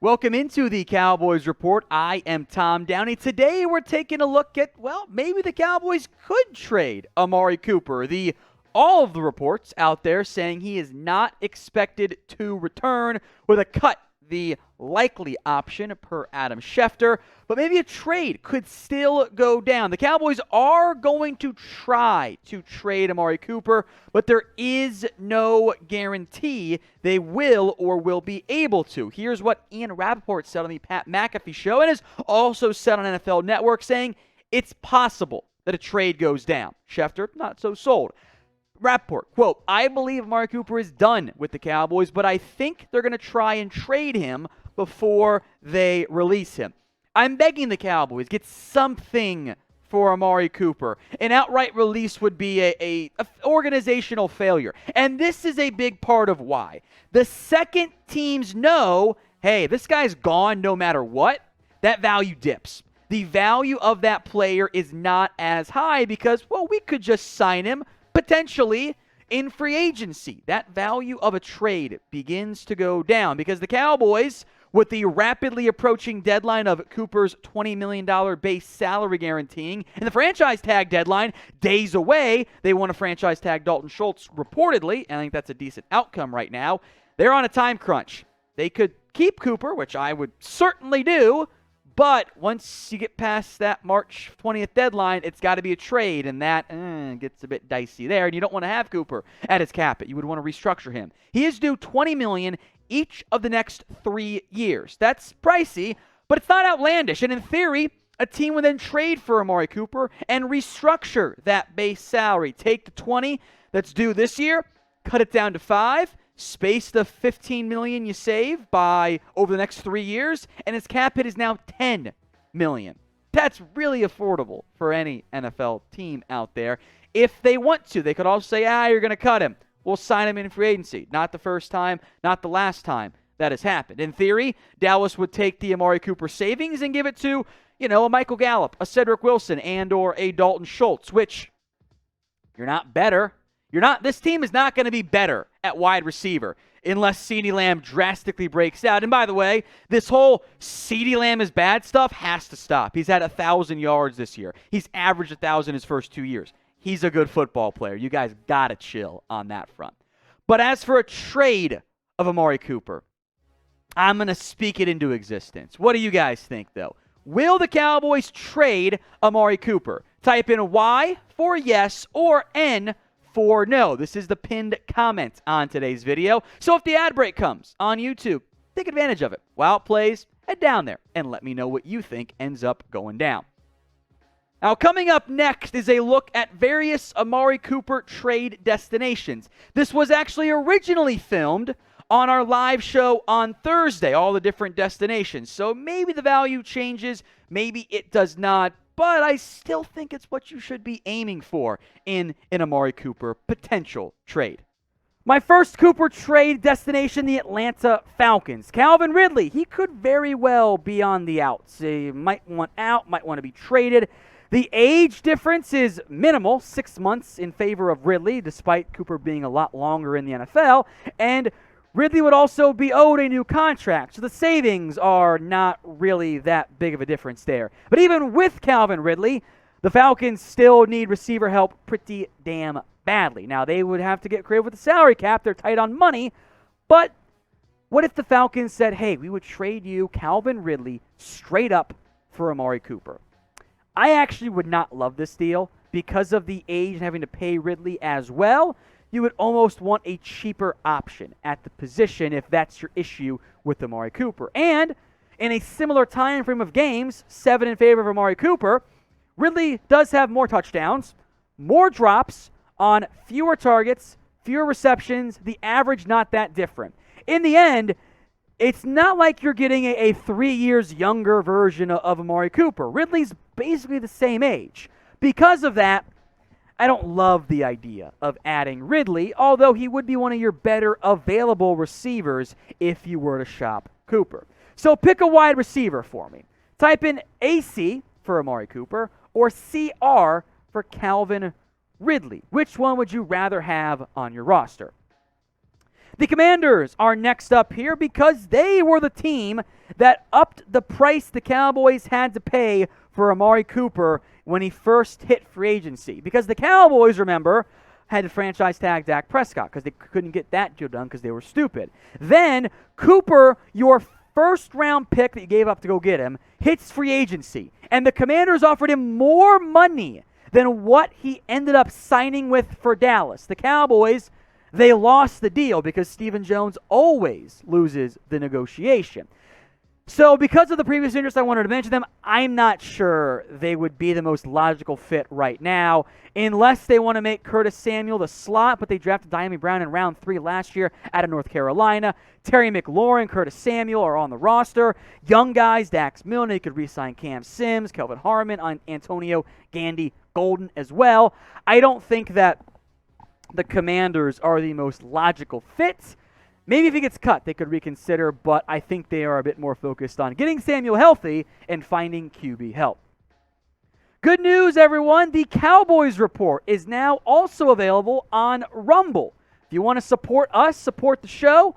Welcome into the Cowboys Report. I am Tom Downey. Today we're taking a look at, well, maybe the Cowboys could trade Amari Cooper. All of the reports out there saying he is not expected to return, with a cut the likely option per Adam Schefter, but maybe a trade could still go down. The Cowboys are going to try to trade Amari Cooper, but there is no guarantee they will or will be able to. Here's what Ian Rappaport said on the Pat McAfee show, and has also said on NFL Network, saying it's possible that a trade goes down. Schefter, not so sold. Rappaport, quote, I believe Amari Cooper is done with the Cowboys, but I think they're going to try and trade him before they release him. I'm begging the Cowboys, get something for Amari Cooper. An outright release would be a organizational failure. And this is a big part of why. The second teams know, hey, this guy's gone no matter what, that value dips. The value of that player is not as high because, well, we could just sign him potentially in free agency. That value of a trade begins to go down because the Cowboys, with the rapidly approaching deadline of Cooper's $20 million base salary guaranteeing and the franchise tag deadline days away, they want to franchise tag Dalton Schultz reportedly, and I think that's a decent outcome right now. They're on a time crunch. They could keep Cooper, which I would certainly do, but once you get past that March 20th deadline, it's got to be a trade, and that gets a bit dicey there, and you don't want to have Cooper at his cap hit. You would want to restructure him. He is due $20 million each of the next 3 years. That's pricey, but it's not outlandish, and in theory, a team would then trade for Amari Cooper and restructure that base salary. Take the 20 that's due this year, cut it down to 5, space the $15 million you save by over the next 3 years, and his cap hit is now $10 million. That's really affordable for any NFL team out there. If they want to, they could also say, you're going to cut him. We'll sign him in free agency. Not the first time, not the last time that has happened. In theory, Dallas would take the Amari Cooper savings and give it to, a Michael Gallup, a Cedric Wilson, and or a Dalton Schultz, which you're not better. This team is not going to be better at wide receiver unless CeeDee Lamb drastically breaks out. And by the way, this whole CeeDee Lamb is bad stuff has to stop. He's had 1,000 yards this year. He's averaged 1,000 his first 2 years. He's a good football player. You guys got to chill on that front. But as for a trade of Amari Cooper, I'm going to speak it into existence. What do you guys think, though? Will the Cowboys trade Amari Cooper? Type in Y for yes or N for no. This is the pinned comment on today's video. So if the ad break comes on YouTube, take advantage of it. While it plays, head down there and let me know what you think ends up going down. Now, coming up next is a look at various Amari Cooper trade destinations. This was actually originally filmed on our live show on Thursday, all the different destinations. So maybe the value changes, maybe it does not, but I still think it's what you should be aiming for in an Amari Cooper potential trade. My first Cooper trade destination, the Atlanta Falcons. Calvin Ridley, he could very well be on the outs. He might want out, might want to be traded. The age difference is minimal, 6 months in favor of Ridley, despite Cooper being a lot longer in the NFL. And Ridley would also be owed a new contract, so the savings are not really that big of a difference there. But even with Calvin Ridley, the Falcons still need receiver help pretty damn badly. Now, they would have to get creative with the salary cap. They're tight on money. But what if the Falcons said, hey, we would trade you Calvin Ridley straight up for Amari Cooper? I actually would not love this deal because of the age and having to pay Ridley as well. You would almost want a cheaper option at the position if that's your issue with Amari Cooper. And in a similar time frame of games, 7 in favor of Amari Cooper, Ridley does have more touchdowns, more drops on fewer targets, fewer receptions, the average not that different. In the end, it's not like you're getting a 3 years younger version of Amari Cooper. Ridley's basically the same age. Because of that, I don't love the idea of adding Ridley, although he would be one of your better available receivers if you were to shop Cooper. So pick a wide receiver for me. Type in AC for Amari Cooper or CR for Calvin Ridley. Which one would you rather have on your roster? The Commanders are next up here because they were the team that upped the price the Cowboys had to pay for Amari Cooper when he first hit free agency. Because the Cowboys, remember, had to franchise tag Dak Prescott because they couldn't get that deal done because they were stupid. Then Cooper, your first-round pick that you gave up to go get him, hits free agency. And the Commanders offered him more money than what he ended up signing with for Dallas. The Cowboys, they lost the deal because Stephen Jones always loses the negotiation. So because of the previous interest, I wanted to mention them. I'm not sure they would be the most logical fit right now unless they want to make Curtis Samuel the slot, but they drafted Diami Brown in round 3 last year out of North Carolina. Terry McLaurin, Curtis Samuel are on the roster. Young guys, Dax Milne, they could re-sign Cam Sims, Kelvin Harmon, Antonio Gandy Golden as well. I don't think that the Commanders are the most logical fit. Maybe if he gets cut, they could reconsider, but I think they are a bit more focused on getting Samuel healthy and finding QB help. Good news, everyone. The Cowboys Report is now also available on Rumble. If you want to support us, support the show,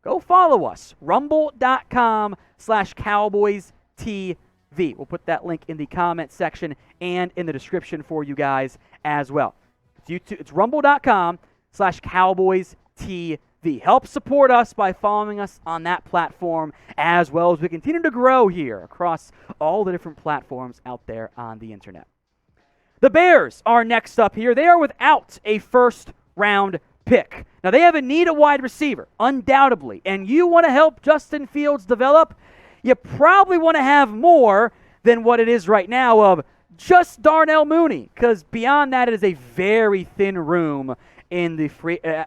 go follow us. Rumble.com/CowboysTV. We'll put that link in the comment section and in the description for you guys as well. It's rumble.com/CowboysTV. Help support us by following us on that platform as well as we continue to grow here across all the different platforms out there on the internet. The Bears are next up here. They are without a first-round pick. Now, they have a need at wide receiver, undoubtedly, and you want to help Justin Fields develop, you probably want to have more than what it is right now of just Darnell Mooney, because beyond that, it is a very thin room in the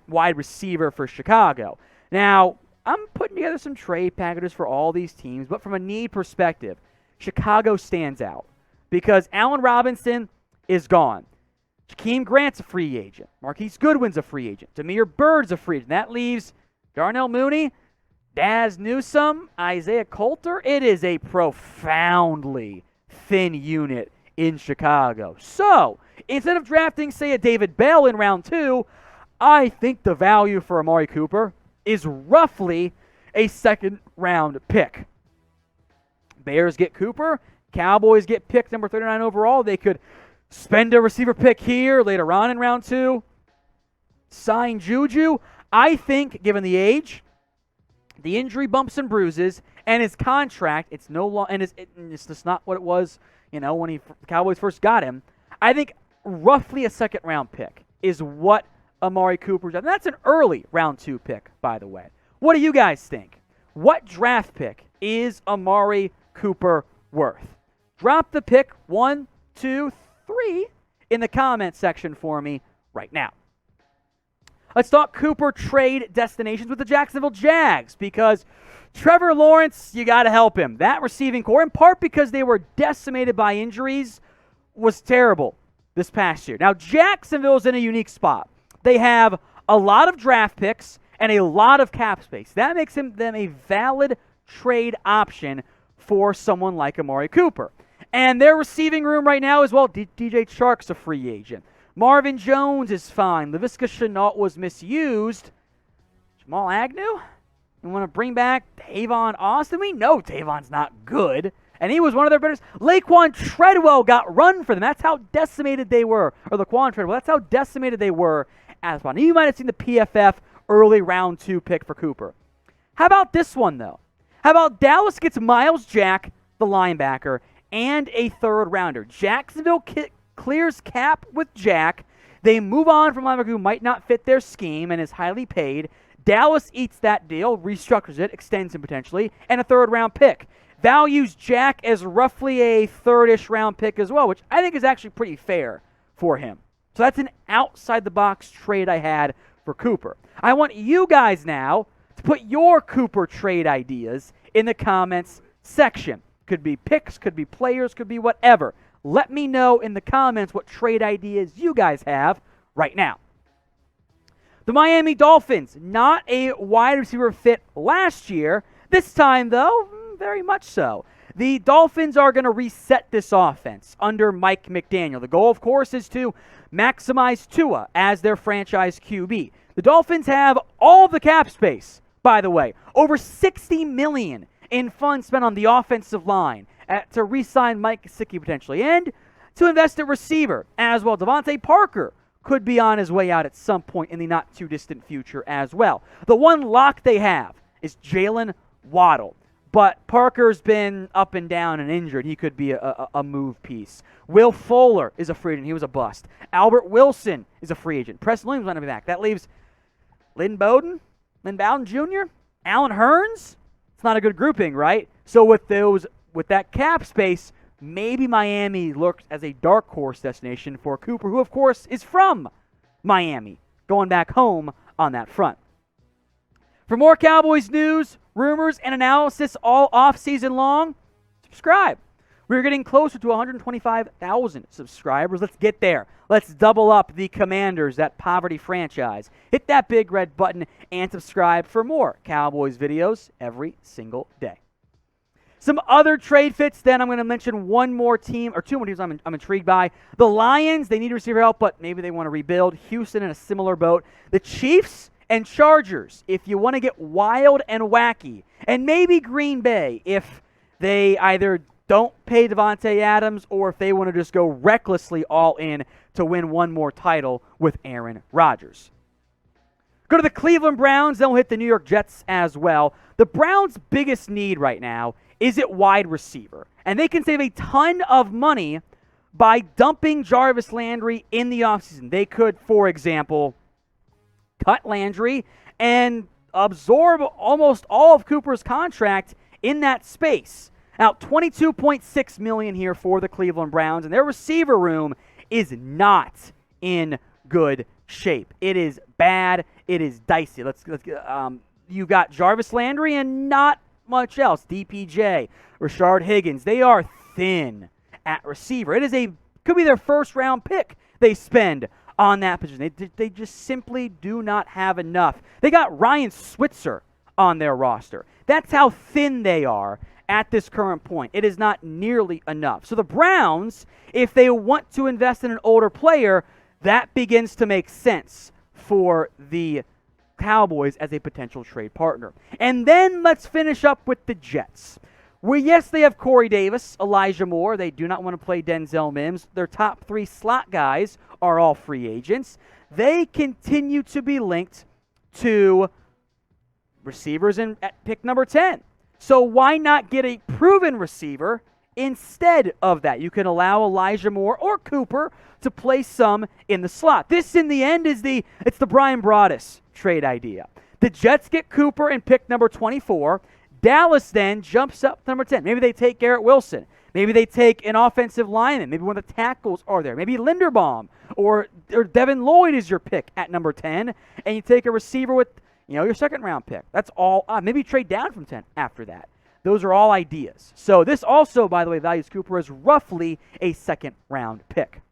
wide receiver for Chicago. Now, I'm putting together some trade packages for all these teams, but from a need perspective, Chicago stands out because Allen Robinson is gone. Jakeem Grant's a free agent. Marquise Goodwin's a free agent. Damiere Byrd's a free agent. That leaves Darnell Mooney, Daz Newsome, Isaiah Coulter. It is a profoundly thin unit in Chicago. So, instead of drafting, say, a David Bell in round 2, I think the value for Amari Cooper is roughly a second-round pick. Bears get Cooper. Cowboys get pick number 39 overall. They could spend a receiver pick here later on in round 2. Sign Juju. I think, given the age, the injury bumps and bruises, and his contract, it's no long, and it's just not what it was, when the Cowboys first got him. I think roughly a second-round pick is what Amari Cooper's. And that's an early round 2 pick, by the way. What do you guys think? What draft pick is Amari Cooper worth? Drop the pick 1, 2, 3 in the comment section for me right now. Let's talk Cooper trade destinations with the Jacksonville Jags because Trevor Lawrence, you got to help him. That receiving core, in part because they were decimated by injuries, was terrible this past year. Now, Jacksonville's in a unique spot. They have a lot of draft picks and a lot of cap space. That makes them a valid trade option for someone like Amari Cooper. And their receiving room right now as well, DJ Chark's a free agent. Marvin Jones is fine. Laviska Shenault was misused. Jamal Agnew? You want to bring back Tavon Austin? We know Tavon's not good. And he was one of their better. Laquan Treadwell got run for them. That's how decimated they were. Or Laquan Treadwell. That's how decimated they were as well. You might have seen the PFF early round 2 pick for Cooper. How about this one, though? How about Dallas gets Myles Jack, the linebacker, and a third rounder? Jacksonville clears cap with Jack. They move on from linebacker who might not fit their scheme and is highly paid. Dallas eats that deal, restructures it, extends him potentially, and a third-round pick. Values Jack as roughly a third-ish round pick as well, which I think is actually pretty fair for him. So that's an outside-the-box trade I had for Cooper. I want you guys now to put your Cooper trade ideas in the comments section. Could be picks, could be players, could be whatever. Let me know in the comments what trade ideas you guys have right now. The Miami Dolphins, not a wide receiver fit last year. This time, though, very much so. The Dolphins are going to reset this offense under Mike McDaniel. The goal, of course, is to maximize Tua as their franchise QB. The Dolphins have all the cap space, by the way. Over $60 million in funds spent on the offensive line to re-sign Mike Gesicki potentially, and to invest at receiver as well. Devontae Parker could be on his way out at some point in the not-too-distant future as well. The one lock they have is Jalen Waddle. But Parker's been up and down and injured. He could be a move piece. Will Fuller is a free agent. He was a bust. Albert Wilson is a free agent. Preston Williams might be back. That leaves Lynn Bowden Jr., Allen Hurns. It's not a good grouping, right? So with that cap space, maybe Miami looks as a dark horse destination for Cooper, who, of course, is from Miami, going back home on that front. For more Cowboys news, rumors, and analysis all offseason long, subscribe. We're getting closer to 125,000 subscribers. Let's get there. Let's double up the Commanders, that poverty franchise. Hit that big red button and subscribe for more Cowboys videos every single day. Some other trade fits, then I'm going to mention one more team, or two more teams I'm intrigued by. The Lions, they need receiver help, but maybe they want to rebuild. Houston in a similar boat. The Chiefs and Chargers, if you want to get wild and wacky. And maybe Green Bay, if they either don't pay Devontae Adams or if they want to just go recklessly all in to win one more title with Aaron Rodgers. Go to the Cleveland Browns, then we'll hit the New York Jets as well. The Browns' biggest need right now is at wide receiver. And they can save a ton of money by dumping Jarvis Landry in the offseason. They could, for example, cut Landry and absorb almost all of Cooper's contract in that space. Now, $22.6 million here for the Cleveland Browns, and their receiver room is not in good shape. It is bad. It is dicey. You've got Jarvis Landry and not much else. DPJ, Rashard Higgins. They are thin at receiver. Could be their first round pick they spend on that position. They just simply do not have enough. They got Ryan Switzer on their roster. That's how thin they are at this current point. It is not nearly enough. So the Browns, if they want to invest in an older player, that begins to make sense for the Cowboys as a potential trade partner. And then let's finish up with the Jets. Yes, they have Corey Davis, Elijah Moore. They do not want to play Denzel Mims. Their top three slot guys are all free agents. They continue to be linked to receivers at pick number 10. So why not get a proven receiver instead of that? You can allow Elijah Moore or Cooper to play some in the slot. This, in the end, it's the Brian Broaddus trade idea. The Jets get Cooper in pick number 24. Dallas then jumps up to number 10. Maybe they take Garrett Wilson. Maybe they take an offensive lineman. Maybe one of the tackles are there. Maybe Linderbaum or Devin Lloyd is your pick at number 10. And you take a receiver with your second-round pick. That's all. Maybe trade down from 10 after that. Those are all ideas. So this also, by the way, values Cooper as roughly a second-round pick.